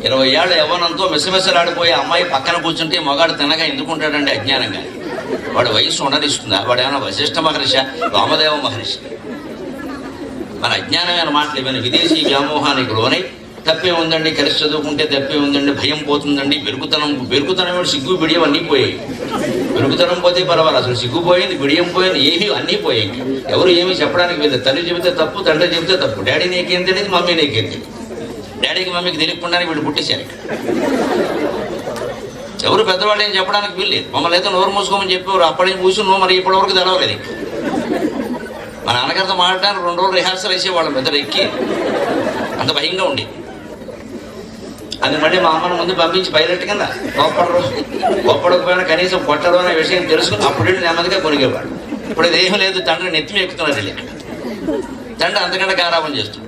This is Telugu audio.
20 ఏళ్ళ యవ్వనంతో మిసమిసలాడిపోయే అమ్మాయి పక్కన కూర్చుంటే మగాడు తినగా ఎందుకుంటాడండి అజ్ఞానంగా? వాడు వయస్సు ఉండనిస్తుందా? వాడు ఏమైనా వశిష్ఠ మహర్షి, వామదేవ మహర్షి? మన అజ్ఞానమైన మాటలు ఇవన్నీ. విదేశీ వ్యామోహానికి లోనై తప్పే ఉందండి, కలిసి చదువుకుంటే తప్పే ఉందండి, భయం పోతుందండి, బెరుకుతనం సిగ్గు బిడియం అన్నీ పోయాయి. బెరుకుతనం పోతే పర్వాలేదు, అసలు సిగ్గు పోయింది, బిడియం పోయింది, ఏమీ అన్నీ పోయాయి. ఎవరు ఏమీ చెప్పడానికి వెళ్ళదు. తల్లి చెబితే తప్పు, తండ్రి చెబితే తప్పు. డాడీ నీకేం తెలియదు, మమ్మీ నీకేం తెలియదు. డాడీకి మమ్మీకి తెలియకుండానే వీళ్ళు పుట్టేశారు. ఎవరు పెద్దవాళ్ళు ఏం చెప్పడానికి వీల్లేదు. మమ్మల్ని అయితే నోరు మూసుకోమని చెప్పేవారు. అప్పటి నుంచి కూర్చుని నువ్వు మరి ఇప్పటివరకు తెలవలేదు. మా నాన్నగారితో మాట్లాడడానికి 2 రోజులు రిహార్సల్ వేసేవాళ్ళం పెద్దలు ఎక్కి, అంత భయంగా ఉండి. అది మళ్ళీ మా అమ్మను ముందు పంపించి పైలట్ కింద గొప్పడకపోయినా కనీసం పొట్టలో అనే విషయం తెలుసుకుని అప్పుడు నెమ్మదిగా కొనిగేవాడు. ఇప్పుడు ఇదేం లేదు, తండ్రి నెత్తిమి ఎక్కుతున్నారు. తండ్రి అంతకంటే గారాబం చేస్తుంది.